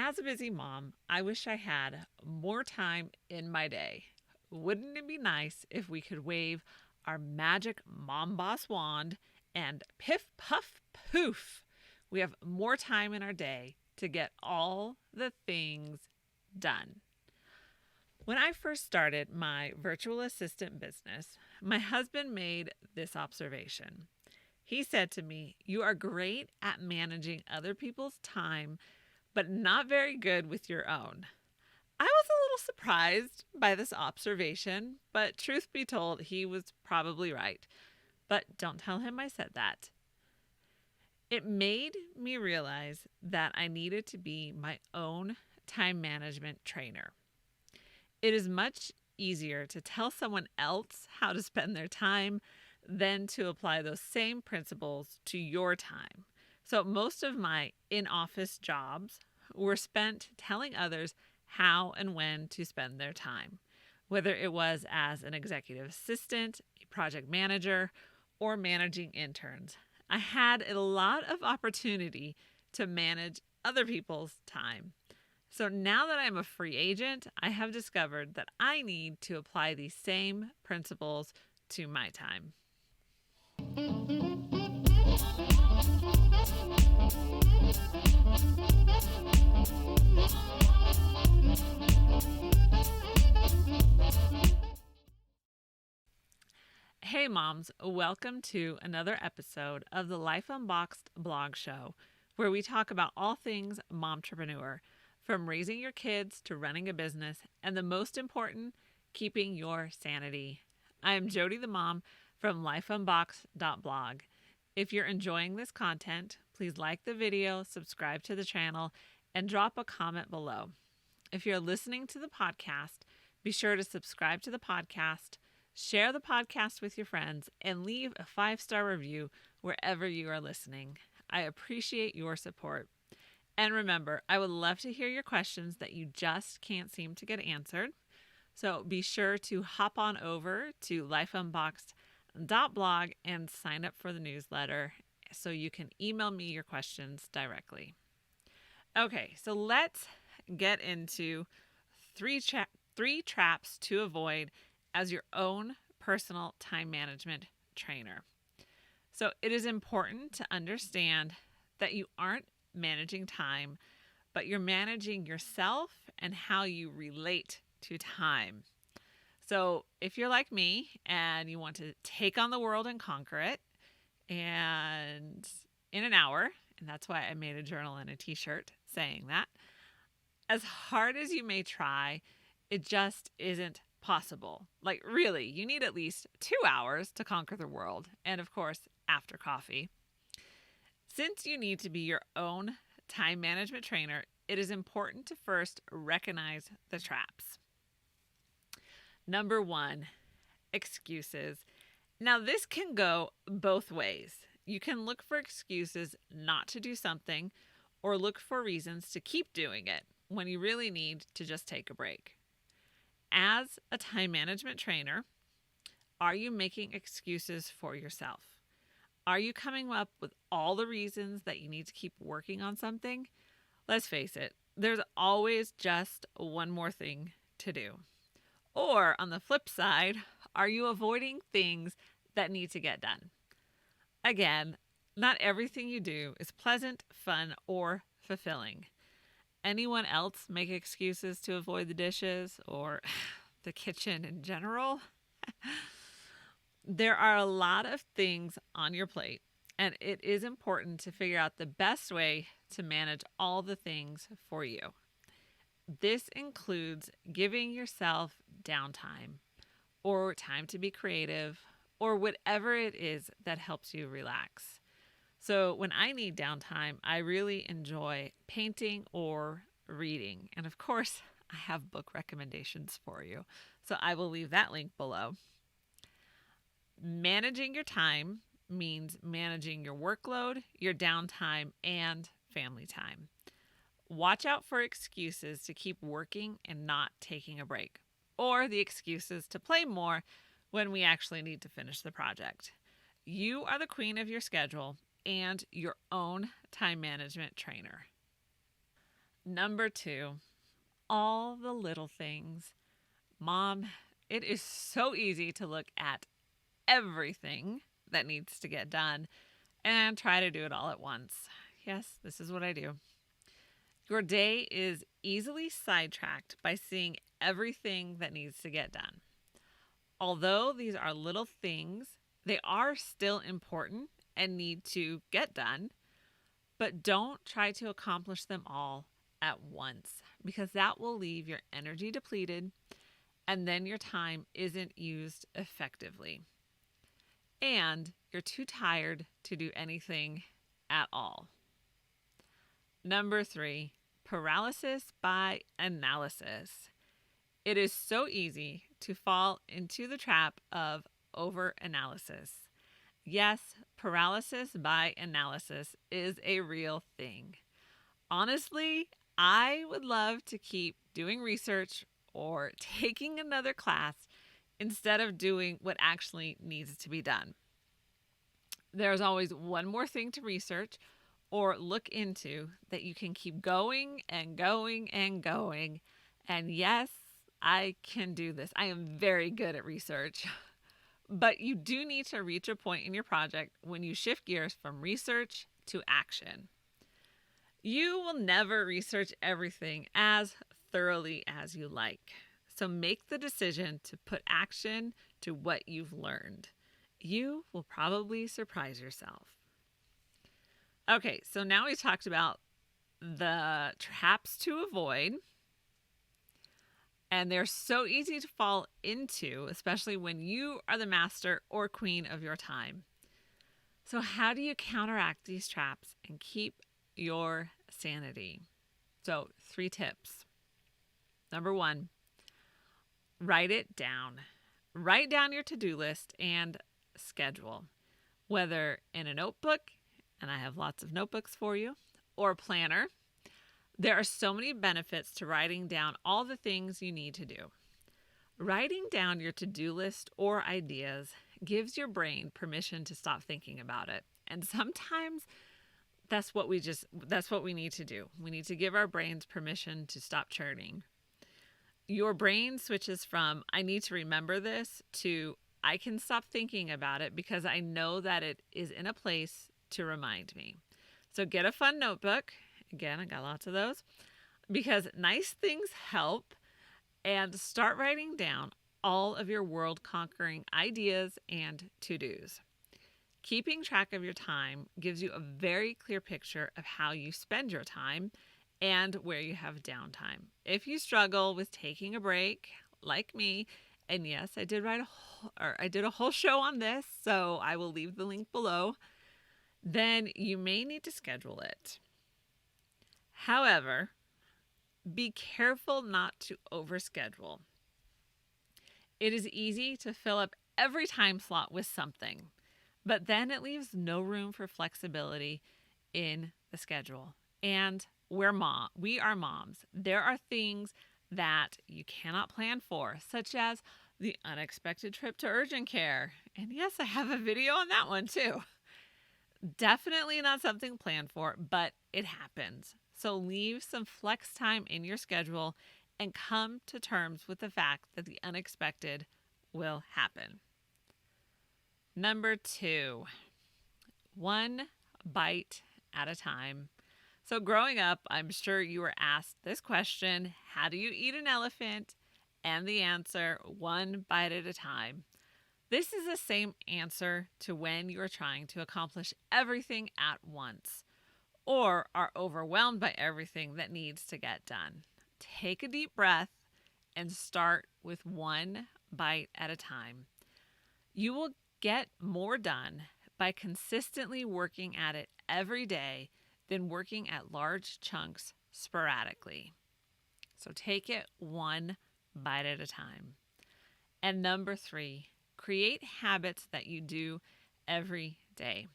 As a busy mom, I wish I had more time in my day. Wouldn't it be nice if we could wave our magic mom boss wand and piff, puff, poof? We have more time in our day to get all the things done. When I first started my virtual assistant business, my husband made this observation. He said to me, "You are great at managing other people's time, but not very good with your own." I was a little surprised by this observation, but truth be told, he was probably right. But don't tell him I said that. It made me realize that I needed to be my own time management trainer. It is much easier to tell someone else how to spend their time than to apply those same principles to your time. So most of my in-office jobs were spent telling others how and when to spend their time, whether it was as an executive assistant, a project manager, or managing interns. I had a lot of opportunity to manage other people's time. So now that I'm a free agent, I have discovered that I need to apply these same principles to my time. Hey moms, welcome to another episode of the Life Unboxed blog show, where we talk about all things momtrepreneur, from raising your kids to running a business, and the most important, keeping your sanity. I am Jodie the mom from lifeunboxed.blog. If you're enjoying this content, please like the video, subscribe to the channel, and drop a comment below. If you're listening to the podcast, be sure to subscribe to the podcast, share the podcast with your friends, and leave a 5-star review wherever you are listening. I appreciate your support. And remember, I would love to hear your questions that you just can't seem to get answered. So be sure to hop on over to lifeunboxed.blog and sign up for the newsletter so you can email me your questions directly. Okay, so let's get into three traps to avoid as your own personal time management trainer. So it is important to understand that you aren't managing time, but you're managing yourself and how you relate to time. So if you're like me and you want to take on the world and conquer it, and in an hour, and that's why I made a journal and a t-shirt saying that, as hard as you may try, it just isn't possible. Like really, you need at least 2 hours to conquer the world, and of course, after coffee. Since you need to be your own time management trainer, it is important to first recognize the traps. Number 1, excuses. Now, this can go both ways. You can look for excuses not to do something, or look for reasons to keep doing it when you really need to just take a break. As a time management trainer, are you making excuses for yourself? Are you coming up with all the reasons that you need to keep working on something? Let's face it, there's always just one more thing to do. Or on the flip side, are you avoiding things that need to get done? Again, not everything you do is pleasant, fun, or fulfilling. Anyone else make excuses to avoid the dishes or the kitchen in general? There are a lot of things on your plate, and it is important to figure out the best way to manage all the things for you. This includes giving yourself downtime, or time to be creative, or whatever it is that helps you relax. So when I need downtime, I really enjoy painting or reading. And of course, I have book recommendations for you. So I will leave that link below. Managing your time means managing your workload, your downtime, and family time. Watch out for excuses to keep working and not taking a break, or the excuses to play more when we actually need to finish the project. You are the queen of your schedule and your own time management trainer. Number 2, all the little things. Mom, it is so easy to look at everything that needs to get done and try to do it all at once. Yes, this is what I do. Your day is easily sidetracked by seeing everything that needs to get done. Although these are little things, they are still important and need to get done, but don't try to accomplish them all at once because that will leave your energy depleted and then your time isn't used effectively. And you're too tired to do anything at all. Number 3, paralysis by analysis. It is so easy to fall into the trap of overanalysis. Yes, paralysis by analysis is a real thing. Honestly, I would love to keep doing research or taking another class instead of doing what actually needs to be done. There's always one more thing to research or look into that you can keep going and going and going. And yes, I can do this. I am very good at research. But you do need to reach a point in your project when you shift gears from research to action. You will never research everything as thoroughly as you like. So make the decision to put action to what you've learned. You will probably surprise yourself. Okay, so now we talked about the traps to avoid. And they're so easy to fall into, especially when you are the master or queen of your time. So how do you counteract these traps and keep your sanity? So 3 tips. Number 1, write it down. Write down your to-do list and schedule, whether in a notebook, and I have lots of notebooks for you, or a planner. There are so many benefits to writing down all the things you need to do. Writing down your to-do list or ideas gives your brain permission to stop thinking about it. And sometimes that's what we need to do. We need to give our brains permission to stop churning. Your brain switches from I need to remember this to I can stop thinking about it because I know that it is in a place to remind me. So get a fun notebook. Again, I got lots of those because nice things help, and start writing down all of your world-conquering ideas and to-dos. Keeping track of your time gives you a very clear picture of how you spend your time and where you have downtime. If you struggle with taking a break, like me, and yes, I did a whole show on this, so I will leave the link below, then you may need to schedule it. However, be careful not to overschedule. It is easy to fill up every time slot with something, but then it leaves no room for flexibility in the schedule. And we are moms. There are things that you cannot plan for, such as the unexpected trip to urgent care. And yes, I have a video on that one too. Definitely not something planned for, but it happens. So leave some flex time in your schedule and come to terms with the fact that the unexpected will happen. Number 2, 1 bite at a time. So growing up, I'm sure you were asked this question, how do you eat an elephant? And the answer, 1 bite at a time. This is the same answer to when you are trying to accomplish everything at once or are overwhelmed by everything that needs to get done. Take a deep breath and start with 1 bite at a time. You will get more done by consistently working at it every day than working at large chunks sporadically. So take it 1 bite at a time. And number 3, create habits that you do every day.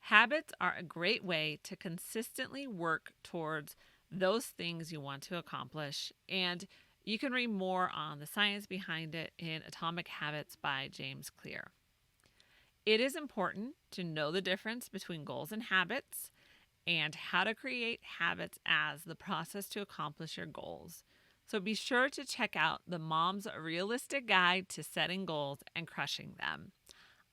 Habits are a great way to consistently work towards those things you want to accomplish, and you can read more on the science behind it in Atomic Habits by James Clear. It is important to know the difference between goals and habits, and how to create habits as the process to accomplish your goals. So be sure to check out the Mom's Realistic Guide to Setting Goals and Crushing Them.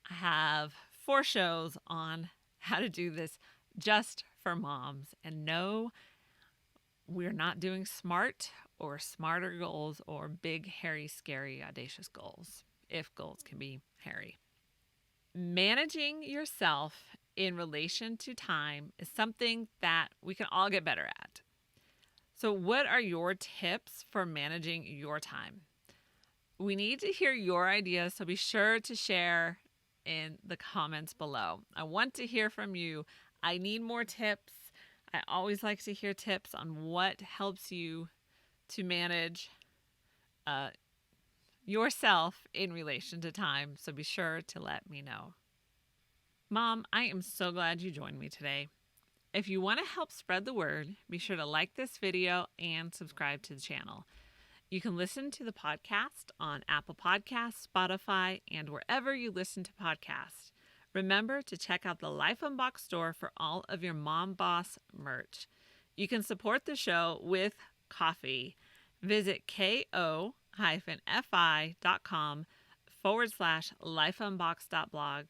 I have 4 shows on how to do this just for moms. And no, we're not doing smart or smarter goals or big, hairy, scary, audacious goals, if goals can be hairy. Managing yourself in relation to time is something that we can all get better at. So, what are your tips for managing your time? We need to hear your ideas, so be sure to share in the comments below. I want to hear from you. I need more tips. I always like to hear tips on what helps you to manage yourself in relation to time, so be sure to let me know. Mom, I am so glad you joined me today. If you want to help spread the word, be sure to like this video and subscribe to the channel. You can listen to the podcast on Apple Podcasts, Spotify, and wherever you listen to podcasts. Remember to check out the Life Unboxed store for all of your Mom Boss merch. You can support the show with coffee. Visit ko-fi.com/lifeunboxed.blog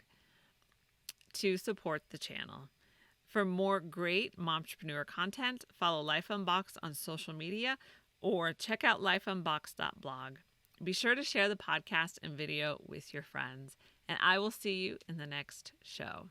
to support the channel. For more great momtrepreneur content, follow Life Unboxed on social media or check out lifeunboxed.blog. Be sure to share the podcast and video with your friends, and I will see you in the next show.